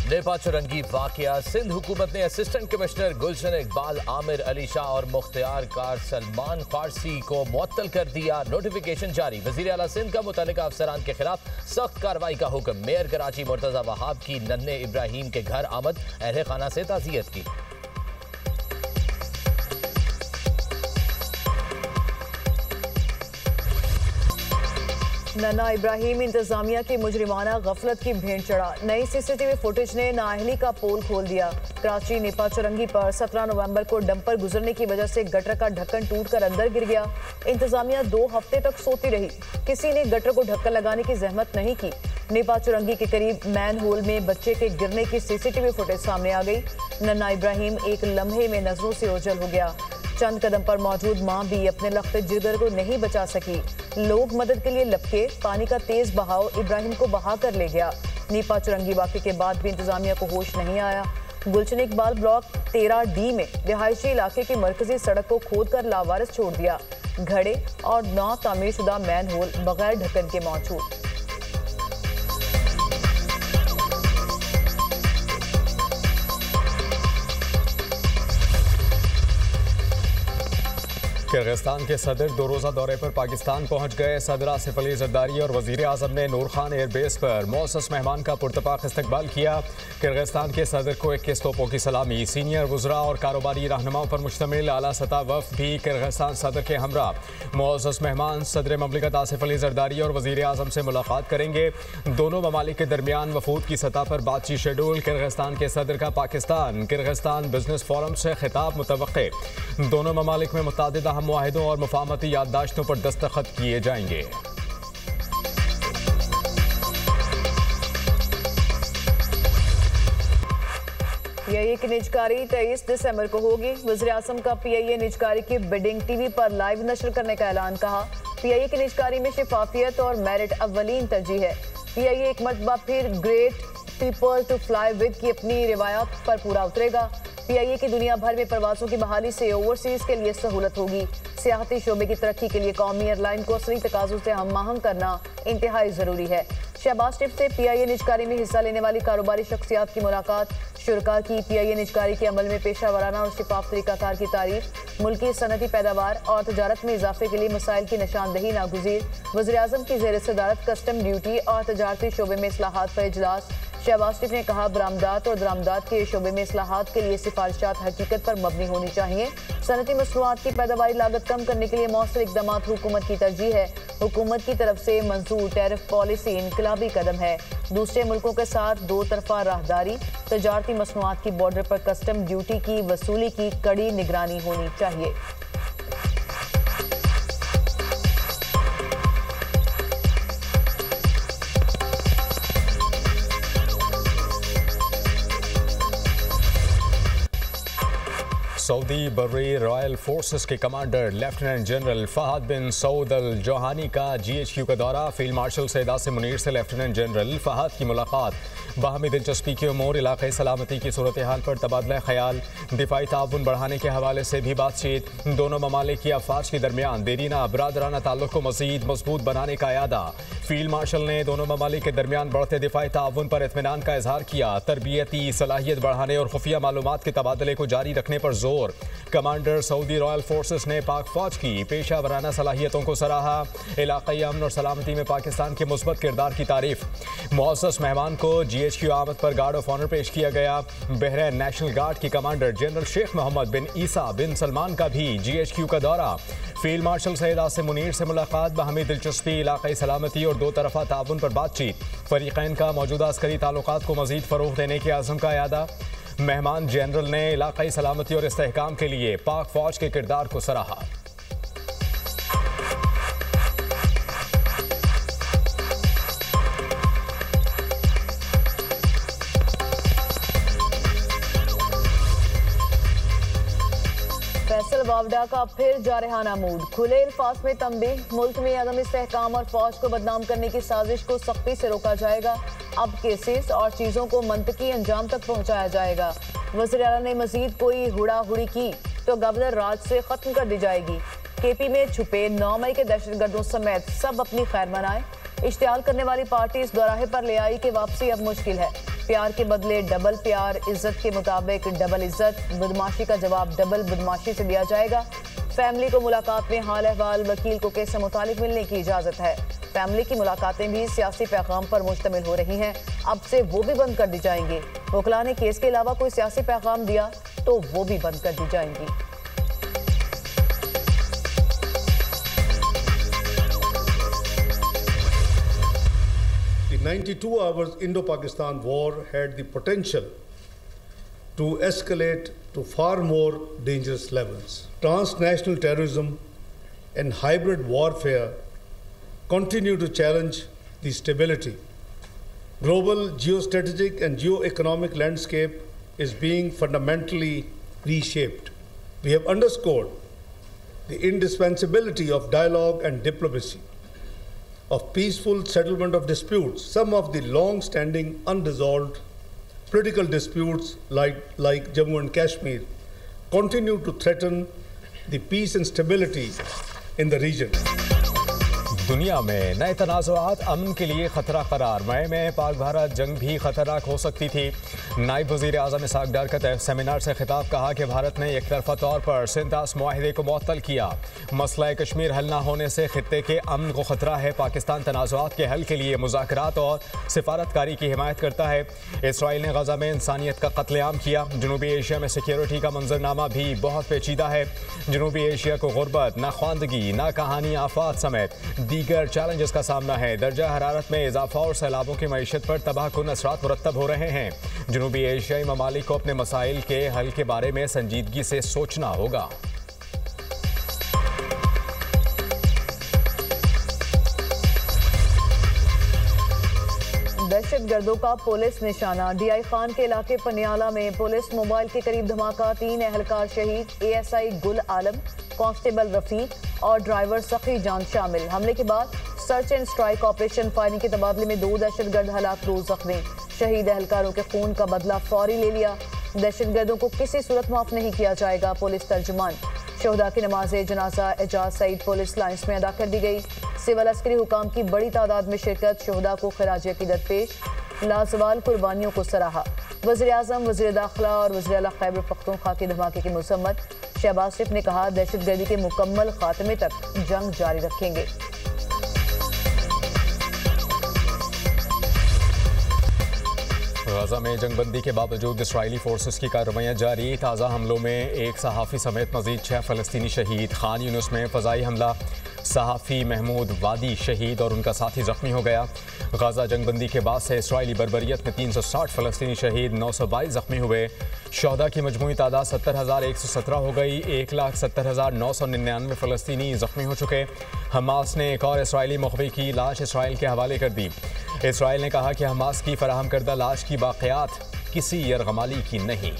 Nipah Chowrangi वाकया। सिंध हुकूमत ने असिस्टेंट कमिश्नर गुलशन इकबाल, आमिर अली शाह और मुख्तियार कार सलमान फारसी को मुअत्तल कर दिया। नोटिफिकेशन जारी। वजीर आला सिंध का मुतल्लिका अफसरान के खिलाफ सख्त कार्रवाई का हुक्म। मेयर कराची मुर्तजा वहाब की नन्हे इब्राहिम के घर आमद, अहले खाना से ताज़ियत की। नन्हा इब्राहिम इंतजामिया की मुजरिमाना गफलत की भेंट चढ़ा। नई सीसीटीवी फुटेज ने नाअहली का पोल खोल दिया। कराची नेपा चुरंगी पर 17 नवंबर को डंपर गुजरने की वजह से गटर का ढक्कन टूटकर अंदर गिर गया। इंतजामिया 2 हफ्ते तक सोती रही। किसी ने गटर को ढक्कन लगाने की जहमत नहीं की। नेपा चुरंगी के करीब मैन होल में बच्चे के गिरने की सीसीटीवी फुटेज सामने आ गई। नन्हा इब्राहिम एक लम्हे में नजरों से ओझल हो गया। चंद कदम पर मौजूद मां भी अपने लख्त जिगर को नहीं बचा सकी। लोग मदद के लिए लपके। पानी का तेज बहाव इब्राहिम को बहा कर ले गया। नेपा चुरंगी वाक़े के बाद भी इंतजामिया को होश नहीं आया। गुलशन इकबाल ब्लॉक 13D में रिहायशी इलाके की मरकजी सड़क को खोद कर लावारिस छोड़ दिया। घड़े और 9 तामीरशुदा मैन होल बगैर ढक्कन के मौजूद। किर्गिस्तान के सदर 2 रोज़ा दौरे पर पाकिस्तान पहुंच गए। सदर आसिफ अली जरदारी और वजीर आजम ने नूर खान एयरबेस पर मौसस मेहमान का पुरतपाक इस्तकबाल किया। किर्गिस्तान के सदर को 21 तोपों की सलामी। सीनियर वज़रा और कारोबारी रहनुमाओं पर मुश्तमिल आला सतह वफ़द भी किर्गिस्तान सदर के हमरा। मौसस मेहमान सदर ममलिकत आसिफ अली जरदारी और वजीर आजम से मुलाकात करेंगे। दोनों ममालिक के दरमियान वफूद की सतह पर बातचीत शेड्यूल। किर्गिस्तान के सदर का पाकिस्तान किर्गिस्तान बिजनेस फोरम से खिताब मुतवक्के। दोनों ममालिक में मुतअद्दिद अहम मुआहिदों और मुफाहमती याददाश्तों पर दस्तखत किए जाएंगे। PIA की निजकारी 23 दिसंबर को होगी। वज़ीर आज़म का PIA निजकारी की बिडिंग TV पर लाइव नशर करने का ऐलान। कहा PIA की निजकारी में शफाफियत और मेरिट अव्वलीन तरजीह है। PIA एक मरतबा फिर great people to fly with की अपनी रिवायत पर पूरा उतरेगा। PIA की दुनिया भर में परवाज़ों की बहाली से ओवरसीज के लिए सहूलत होगी। सियाहती शोबे की तरक्की के लिए कौमी एयरलाइन को असली तकाज़ों से हम आहंग करना इंतहाई ज़रूरी है। शहबाज शरीफ से PIA निजकारी में हिस्सा लेने वाली कारोबारी शख्सियात की मुलाकात। शुरका की PIA निजकारी के अमल में पेशा वराना और शिफाफ तरीकाकार की तारीफ। मुल्की सनती पैदावार और तजारत में इजाफे के लिए मसाइल की निशानदही नागुज़ीर। वज़ीर आज़म की ज़ेर सदारत कस्टम ड्यूटी और तजारती शोबे में इस्लाहात पर इजलास। शहबाज शरीफ ने कहा बरामदात और दरामदात के शोबे में इस्लाहात के लिए सिफारिशात हकीकत पर मबनी होनी चाहिए। सनती मसनूआत की पैदावारी लागत कम करने के लिए मौसर इक़दाम हुकूमत की तरजीह है। हुकूमत की तरफ से मंजूर टैरिफ पॉलिसी इनकलाबी कदम है। दूसरे मुल्कों के साथ 2 तरफा राहदारी। तजारती मसनूआत की बॉर्डर पर कस्टम ड्यूटी की वसूली की कड़ी निगरानी होनी चाहिए। सऊदी बर्री रॉयल फोर्सेस के कमांडर लेफ्टिनेंट जनरल फहद बिन सऊद अल जोहानी का GHQ का दौरा। फील्ड मार्शल सैयद आसिम मुनीर से लेफ्टिनेंट जनरल फहद की मुलाकात। बाहमी दिलचस्पी की उमूर, इलाक़ाई सलामती की सूरत हाल पर तबादला ख्याल। दिफाई ताउन बढ़ाने के हवाले से भी बातचीत। दोनों ममालिक की अफवाज के दरमियान देरीना बरादराना ताल्लुक़ को मज़ीद मजबूत बनाने का इरादा। फील्ड मार्शल ने दोनों ममालिक के दरमियान बढ़ते दिफाई ताउन पर इत्मीनान का इजहार किया। तरबियती सलाहियत बढ़ाने और खुफिया मालूमात के तबादले को जारी रखने पर जोर। कमांडर सऊदी रॉयल फोर्सेस ने पाक फौज की पेशा वराना सलाहियतों को सराहा। इलाक़ाई अमन और सलामती में पाकिस्तान के मुस्बत किरदार की तारीफ। मुअज़्ज़ज़ मेहमान को GHQ आमद पर गार्ड ऑफ ऑनर पेश किया गया। बहरीन नेशनल गार्ड की कमांडर जनरल शेख मोहम्मद बिन ईसा बिन सलमान का भी GHQ का दौरा। फील्ड मार्शल सैयद आसिम मुनीर से मुलाकात। बाहमी दिलचस्पी, इलाक़ाई सलामती और 2 तरफा ताउन पर बातचीत। फरीक़ैन का मौजूदा अस्करी ताल्लुकात को मज़ीद फ़रोग़ देने के आज़म का इरादा। मेहमान जनरल ने इलाक़ाई सलामती और इस्तेहकाम के लिए पाक फौज के किरदार को सराहा। फैसल वावडा का फिर जारहाना मूड। खुले अल्फाज में तंबीह। मुल्क में अदम इस्तेहकाम और फौज को बदनाम करने की साजिश को सख्ती से रोका जाएगा। अब केसेस और चीज़ों को मंतकी अंजाम तक पहुँचाया जाएगा। वज़ीर आला ने मजीद कोई हुड़ा हुड़ी की तो गवर्नर राज से ख़त्म कर दी जाएगी। KP में छुपे 9 मई के दहशतगर्दों समेत सब अपनी खैर मनाएं। इश्तियाल करने वाली पार्टी इस दोराहे पर ले आई कि वापसी अब मुश्किल है। प्यार के बदले डबल प्यार, इज्जत के मुताबिक डबल इज्जत, बदमाशी का जवाब डबल बदमाशी से दिया जाएगा। फैमिली को मुलाकात में हाल अहवाल, वकील को केस से मुतालिक मिलने की इजाजत है। फैमिली की मुलाकातें भी सियासी पैगाम पर मुश्तमिल हो रही हैं, अब से वो भी बंद कर दी जाएंगी। वकला ने केस के अलावा कोई सियासी पैगाम दिया तो वो भी बंद कर दी जाएंगी। The 92 hours Indo-Pakistan war had the potential to escalate to far more dangerous levels. Transnational terrorism and hybrid warfare continue to challenge the stability. Global geostrategic and geoeconomic landscape is being fundamentally reshaped. We have underscored the indispensability of dialogue and diplomacy, of peaceful settlement of disputes. Some of the long-standing unresolved political disputes like Jammu and Kashmir continue to threaten the peace and stability in the region. दुनिया में नए तनाज़ुआत अमन के लिए खतरा करार। मई में पाक भारत जंग भी खतरनाक हो सकती थी। नायब वज़ीर आज़म इसहाक डार का सेमिनार से खिताब, कहा कि भारत ने एक तरफा तौर पर सिंतास मुआहिदे को मुअत्तल किया। मसला कश्मीर हल न होने से खित्ते के अमन को खतरा है। पाकिस्तान तनाज़ुआत के हल के लिए मुज़ाकरात और सिफारतकारी की हिमायत करता है। इसराइल ने गज़ा में इंसानियत का कत्लेआम किया। जनूबी एशिया में सिक्योरिटी का मंजरनामा भी बहुत पेचीदा है। जनूबी एशिया को गुर्बत, नाख्वानदगी, नाकहानी, आफात समेत दीगर चैलेंजेस का सामना है। दर्जा हरारत में इजाफा और सैलाबों की मईशत पर तबाहकुन असरात मुरतब हो रहे हैं। जनूबी एशियाई ममालिक को अपने मसाइल के हल के बारे में संजीदगी से सोचना होगा। दहशतगर्दों का पुलिस निशाना। डीआई खान के इलाके पनियाला में पुलिस मोबाइल के करीब धमाका, 3 एहलकार शहीद, एएसआई गुल आलम, कांस्टेबल रफीक और ड्राइवर सखी जान शामिल। हमले के बाद search and strike operation, firing के तबादले में 2 दहशतगर्द हलाक, 2 जख्मी। शहीद एहलकारों के खून का बदला फौरी ले लिया। दहशतगर्दों को किसी सूरत माफ नहीं किया जाएगा, पुलिस तर्जुमान। शोहदा की नमाज जनाजा एजाज सईद पुलिस लाइन्स में अदा कर दी गई। सिविल अस्करी हुकाम की बड़ी तादाद में शिरकत, शोहदा को खराज अकीदत पेश, लाजवाल कुर्बानियों को सराहा। वज़ीर आज़म, वज़ीर दाखिला और वज़ीर आला खैबर पख्तूनख्वा के धमाके की मसम्मत। शहबाज शरीफ ने कहा, दहशतगर्दी के मुकम्मल खात्मे तक जंग जारी रखेंगे। गज़ा में जंगबंदी के बावजूद इसराइली फोर्सेस की कार्रवाइयाँ जारी। ताज़ा हमलों में एक सहाफ़ी समेत मज़ीद 6 फ़लस्तीनी शहीद। खान यूनुस में फ़ज़ाई हमला, सहाफ़ी महमूद वादी शहीद और उनका साथी ज़ख्मी हो गया। गज़ा जंगबंदी के बाद से इसराइली बर्बरियत में 360 फ़लस्तीनी शहीद, 922 ज़ख्मी हुए। शोहदा की मजमूई तादाद 70,117 हो गई। 1,70,999 फ़लस्तीनी ज़ख्मी हो चुके। हमास ने एक और इसराइली मुखबी की लाश इसराइल के हवाले कर दी। इसराइल ने कहा कि हमास की फराहम करदा लाश की बाक़ियात किसी यरगमाली की नहीं।